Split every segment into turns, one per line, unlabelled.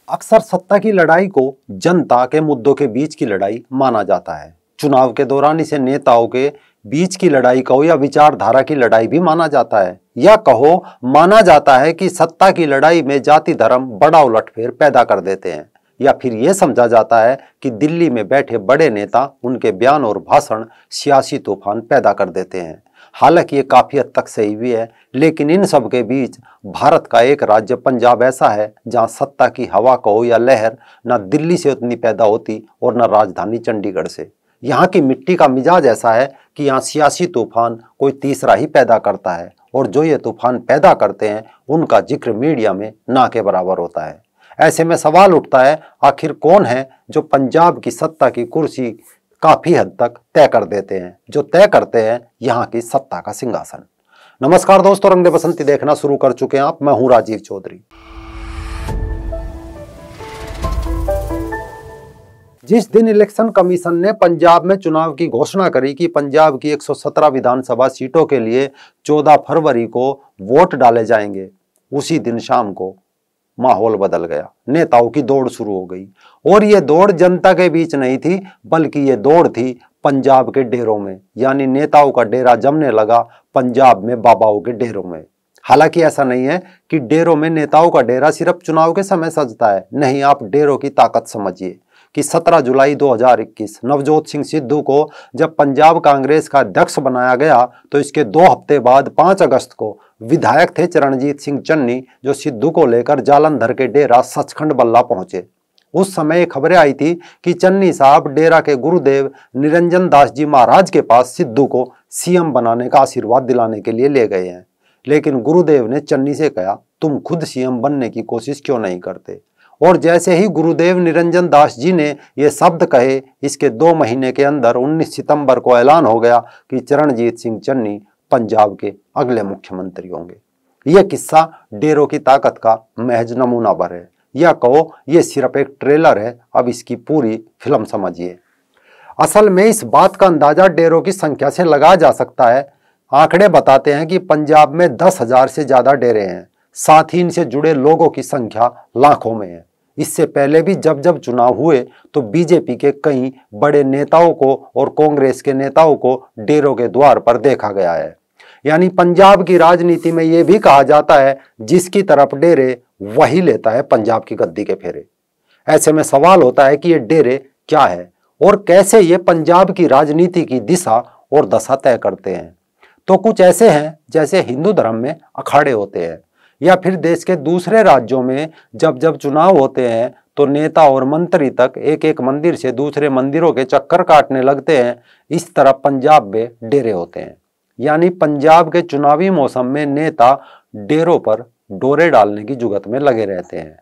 अक्सर सत्ता की लड़ाई को जनता के मुद्दों के बीच की लड़ाई माना जाता है। चुनाव के दौरान इसे नेताओं के बीच की लड़ाई कहो या विचारधारा की लड़ाई भी माना जाता है, या कहो माना जाता है कि सत्ता की लड़ाई में जाति धर्म बड़ा उलटफेर पैदा कर देते हैं, या फिर यह समझा जाता है कि दिल्ली में बैठे बड़े नेता उनके बयान और भाषण सियासी तूफान पैदा कर देते हैं। हालांकि ये काफी हद तक सही भी है, लेकिन इन सब के बीच भारत का एक राज्य पंजाब ऐसा है जहां सत्ता की हवा कहो या लहर न दिल्ली से उतनी पैदा होती और न राजधानी चंडीगढ़ से। यहाँ की मिट्टी का मिजाज ऐसा है कि यहाँ सियासी तूफान कोई तीसरा ही पैदा करता है, और जो ये तूफान पैदा करते हैं उनका जिक्र मीडिया में ना के बराबर होता है। ऐसे में सवाल उठता है, आखिर कौन है जो पंजाब की सत्ता की कुर्सी काफी हद तक तय कर देते हैं, जो तय करते हैं यहाँ की सत्ता का सिंहासन। नमस्कार दोस्तों, रंग दे बसंती देखना शुरू कर चुके हैं आप। मैं हूं राजीव चौधरी। जिस दिन इलेक्शन कमीशन ने पंजाब में चुनाव की घोषणा करी कि पंजाब की 117 विधानसभा सीटों के लिए 14 फरवरी को वोट डाले जाएंगे, उसी दिन शाम को माहौल बदल गया। नेताओं की दौड़ शुरू हो गई, और ये दौड़ जनता के बीच नहीं थी, बल्कि ये दौड़ थी पंजाब के डेरों में। यानी नेताओं का डेरा जमने लगा पंजाब में बाबाओं के डेरों में। हालांकि ऐसा नहीं है कि डेरों में नेताओं का डेरा सिर्फ चुनाव के समय सजता है। नहीं, आप डेरों की ताकत समझिए कि 17 जुलाई 2021 नवजोत सिंह सिद्धू को जब पंजाब कांग्रेस का अध्यक्ष बनाया गया, तो इसके 2 हफ्ते बाद 5 अगस्त को विधायक थे चरणजीत सिंह चन्नी, जो सिद्धू को लेकर जालंधर के डेरा सचखंड बल्ला पहुंचे। उस समय खबरें आई थी कि चन्नी साहब डेरा के गुरुदेव निरंजन दास जी महाराज के पास सिद्धू को सीएम बनाने का आशीर्वाद दिलाने के लिए ले गए हैं। लेकिन गुरुदेव ने चन्नी से कहा, तुम खुद सीएम बनने की कोशिश क्यों नहीं करते? और जैसे ही गुरुदेव निरंजन दास जी ने ये शब्द कहे, इसके 2 महीने के अंदर 19 सितंबर को ऐलान हो गया कि चरणजीत सिंह चन्नी पंजाब के अगले मुख्यमंत्री होंगे। यह किस्सा डेरों की ताकत का महज नमूना भर है, या कहो यह सिर्फ एक ट्रेलर है। अब इसकी पूरी फिल्म समझिए। असल में इस बात का अंदाजा डेरों की संख्या से लगाया जा सकता है। आंकड़े बताते हैं कि पंजाब में 10,000 से ज्यादा डेरे हैं। साथ ही इनसे जुड़े लोगों की संख्या लाखों में है। इससे पहले भी जब जब चुनाव हुए तो बीजेपी के कई बड़े नेताओं को और कांग्रेस के नेताओं को डेरों के द्वार पर देखा गया है। यानी पंजाब की राजनीति में यह भी कहा जाता है, जिसकी तरफ डेरे वही लेता है पंजाब की गद्दी के फेरे। ऐसे में सवाल होता है कि ये डेरे क्या है और कैसे ये पंजाब की राजनीति की दिशा और दशा तय करते हैं। तो कुछ ऐसे हैं जैसे हिंदू धर्म में अखाड़े होते हैं, या फिर देश के दूसरे राज्यों में जब जब चुनाव होते हैं तो नेता और मंत्री तक एक एक मंदिर से दूसरे मंदिरों के चक्कर काटने लगते हैं। इस तरह पंजाब में डेरे होते हैं। यानी पंजाब के चुनावी मौसम में नेता डेरों पर डोरे डालने की जुगत में लगे रहते हैं।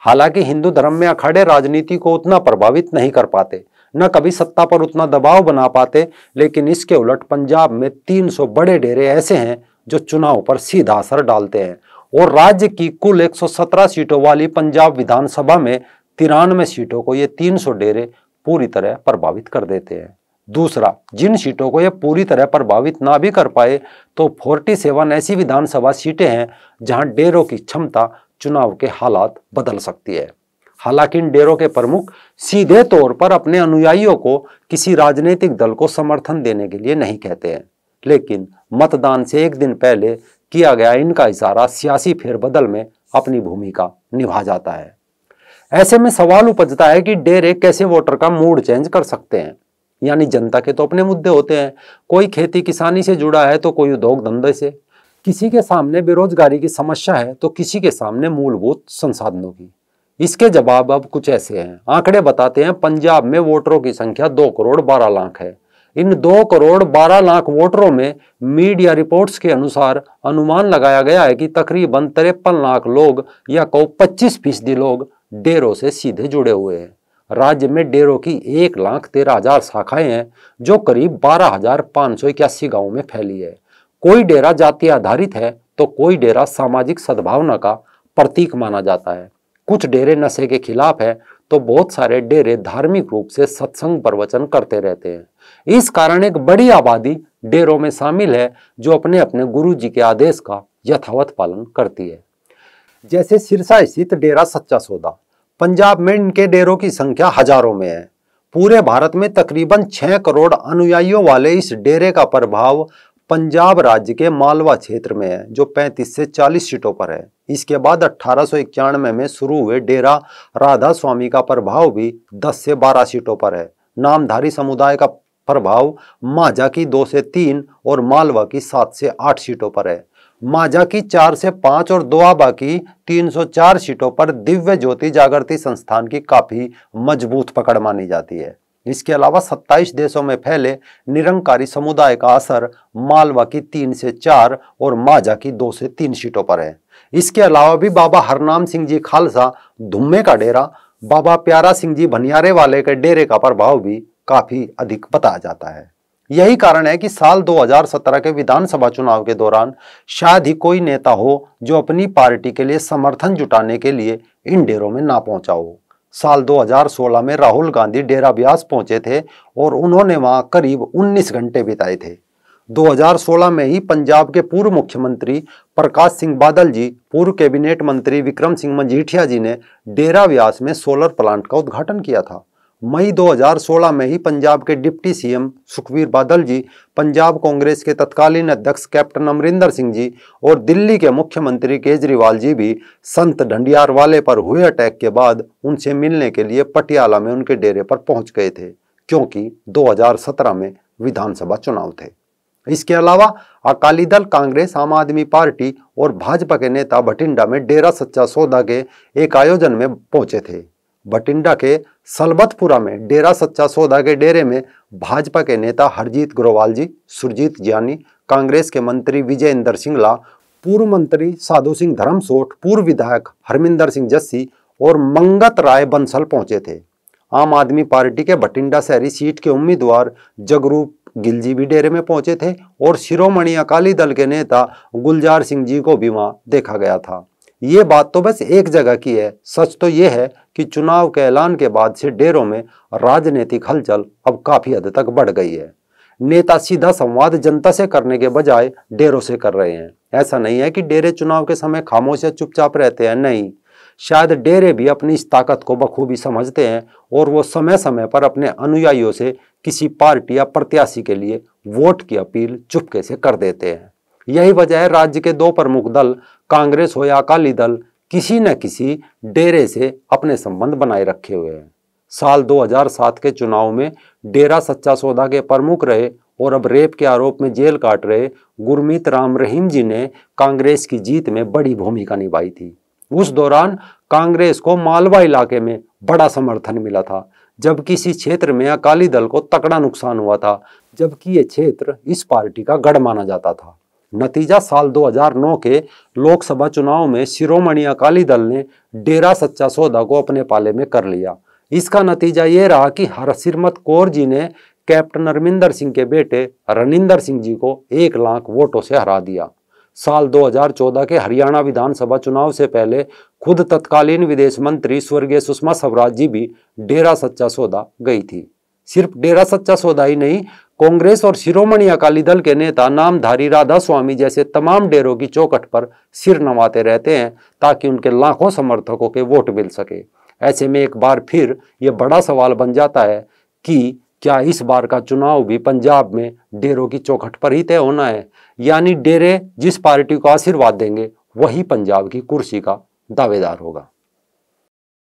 हालांकि हिंदू धर्म में अखाड़े राजनीति को उतना प्रभावित नहीं कर पाते, न कभी सत्ता पर उतना दबाव बना पाते, लेकिन इसके उलट पंजाब में 300 बड़े डेरे ऐसे हैं जो चुनाव पर सीधा असर डालते हैं, और राज्य की कुल 117 सीटों वाली पंजाब विधानसभा में 93 सीटों को ये 300 डेरे पूरी तरह प्रभावित कर देते हैं। दूसरा, जिन सीटों को ये पूरी तरह प्रभावित ना भी कर पाए तो 47 ऐसी विधानसभा सीटें हैं जहां डेरों की क्षमता चुनाव के हालात बदल सकती है। हालांकि इन डेरों के प्रमुख सीधे तौर पर अपने अनुयायियों को किसी राजनीतिक दल को समर्थन देने के लिए नहीं कहते हैं, लेकिन मतदान से एक दिन पहले किया गया इनका इशारा सियासी फेरबदल में अपनी भूमिका निभा जाता है। ऐसे में सवाल उपजता है कि डेरे कैसे वोटर का मूड चेंज कर सकते हैं। यानी जनता के तो अपने मुद्दे होते हैं, कोई खेती किसानी से जुड़ा है तो कोई उद्योग धंधे से, किसी के सामने बेरोजगारी की समस्या है तो किसी के सामने मूलभूत संसाधनों की। इसके जवाब अब कुछ ऐसे हैं। आंकड़े बताते हैं पंजाब में वोटरों की संख्या 2 करोड़ 12 लाख है। इन 2 करोड़ 12 लाख वोटरों में मीडिया रिपोर्ट्स के अनुसार अनुमान लगाया गया है कि तकरीबन 53 लाख लोग, या कहो 25% लोग डेरों से सीधे जुड़े हुए हैं। राज्य में डेरों की 1,13,000 शाखाएं हैं, जो करीब 12,581 गांवों में फैली है। कोई डेरा जाति आधारित है तो कोई डेरा सामाजिक सद्भावना का प्रतीक माना जाता है। कुछ डेरे नशे के खिलाफ है तो बहुत सारे डेरे धार्मिक रूप से सत्संग प्रवचन करते रहते हैं। इस कारण एक बड़ी आबादी डेरों में शामिल है जो अपने अपने गुरु जी के आदेश का यथावत पालन करती है। जैसे सिरसा स्थित डेरा सच्चा सौदा पंजाब में इनके डेरों की संख्या हजारों में है। पूरे भारत में तकरीबन 6 करोड़ अनुयायियों वाले इस डेरे का प्रभाव पंजाब राज्य के मालवा क्षेत्र में है, जो 35 से 40 सीटों पर है। इसके बाद 1891 में शुरू हुए डेरा राधा स्वामी का प्रभाव भी 10 से 12 सीटों पर है। नामधारी समुदाय का प्रभाव माझा की 2 से 3 और मालवा की 7 से 8 सीटों पर है। माझा की 4 से 5 और दोआबा की 304 सीटों पर दिव्य ज्योति जागृति संस्थान की काफी मजबूत पकड़ मानी जाती है। इसके अलावा 27 देशों में फैले निरंकारी समुदाय का असर मालवा की 3 से 4 और माझा की 2 से 3 सीटों पर है। इसके अलावा भी बाबा हरनाम सिंह जी खालसा धुम्मे का डेरा, बाबा प्यारा सिंह जी भनियारे वाले के डेरे का प्रभाव भी काफी अधिक बताया जाता है। यही कारण है कि साल 2017 के विधानसभा चुनाव के दौरान शायद ही कोई नेता हो जो अपनी पार्टी के लिए समर्थन जुटाने के लिए इन डेरों में ना पहुंचा हो। साल 2016 में राहुल गांधी डेरा ब्यास पहुंचे थे और उन्होंने वहां करीब 19 घंटे बिताए थे। 2016 में ही पंजाब के पूर्व मुख्यमंत्री प्रकाश सिंह बादल जी, पूर्व कैबिनेट मंत्री विक्रम सिंह मजीठिया जी ने डेरा ब्यास में सोलर प्लांट का उद्घाटन किया था। मई 2016 में ही पंजाब के डिप्टी सीएम सुखबीर बादल जी, पंजाब कांग्रेस के तत्कालीन अध्यक्ष कैप्टन अमरिंदर सिंह जी और दिल्ली के मुख्यमंत्री केजरीवाल जी भी संत ढंडियारवाले पर हुए अटैक के बाद उनसे मिलने के लिए पटियाला में उनके डेरे पर पहुंच गए थे, क्योंकि 2017 में विधानसभा चुनाव थे। इसके अलावा अकाली दल, कांग्रेस, आम आदमी पार्टी और भाजपा के नेता बठिंडा में डेरा सच्चा सौदा के एक आयोजन में पहुंचे थे। बठिंडा के सलबतपुरा में डेरा सच्चा सौदा के डेरे में भाजपा के नेता हरजीत ग्रोवाल जी, सुरजीत ज्ञानी, कांग्रेस के मंत्री विजय इंदर सिंगला, पूर्व मंत्री साधु सिंह धर्मसोट, पूर्व विधायक हरमिंदर सिंह जस्सी और मंगत राय बंसल पहुंचे थे। आम आदमी पार्टी के बठिंडा शहरी सीट के उम्मीदवार जगरूप गिल जी भी डेरे में पहुंचे थे और शिरोमणि अकाली दल के नेता गुलजार सिंह जी को भी वहां देखा गया था। ये बात तो बस एक जगह की है। सच तो यह है कि चुनाव के ऐलान के बाद से डेरों में राजनीतिक हलचल अब काफी हद तक बढ़ गई है। नेता सीधा संवाद जनता से करने के बजाय डेरों से कर रहे हैं। ऐसा नहीं है कि डेरे चुनाव के समय खामोश या चुपचाप रहते हैं, नहीं, शायद डेरे भी अपनी इस ताकत को बखूबी समझते हैं और वो समय समय पर अपने अनुयायियों से किसी पार्टी या प्रत्याशी के लिए वोट की अपील चुपके से कर देते हैं। यही वजह है राज्य के 2 प्रमुख दल, कांग्रेस हो या अकाली दल, किसी न किसी डेरे से अपने संबंध बनाए रखे हुए हैं। साल 2007 के चुनाव में डेरा सच्चा सौदा के प्रमुख रहे और अब रेप के आरोप में जेल काट रहे गुरमीत राम रहीम जी ने कांग्रेस की जीत में बड़ी भूमिका निभाई थी। उस दौरान कांग्रेस को मालवा इलाके में बड़ा समर्थन मिला था, जबकि इसी क्षेत्र में अकाली दल को तगड़ा नुकसान हुआ था, जबकि ये क्षेत्र इस पार्टी का गढ़ माना जाता था। नतीजा साल 2009 के लोकसभा चुनाव में शिरोमणि अकाली दल ने डेरा सच्चा सौदा को अपने पाले में कर लिया। इसका नतीजा ये रहा कि हरसिमरत कौर जी ने कैप्टन अमरिंदर सिंह के बेटे रनिंदर सिंह जी को 1 लाख वोटों से हरा दिया। साल 2014 के हरियाणा विधानसभा चुनाव से पहले खुद तत्कालीन विदेश मंत्री स्वर्गीय सुषमा स्वराज जी भी डेरा सच्चा सौदा गई थी। सिर्फ डेरा सच्चा सौदा ही नहीं, कांग्रेस और शिरोमणि अकाली दल के नेता नामधारी राधा स्वामी जैसे तमाम डेरों की चौखट पर सिर नवाते रहते हैं ताकि उनके लाखों समर्थकों के वोट मिल सके। ऐसे में एक बार फिर यह बड़ा सवाल बन जाता है कि क्या इस बार का चुनाव भी पंजाब में डेरों की चौखट पर ही तय होना है, यानी डेरे जिस पार्टी को आशीर्वाद देंगे वही पंजाब की कुर्सी का दावेदार होगा।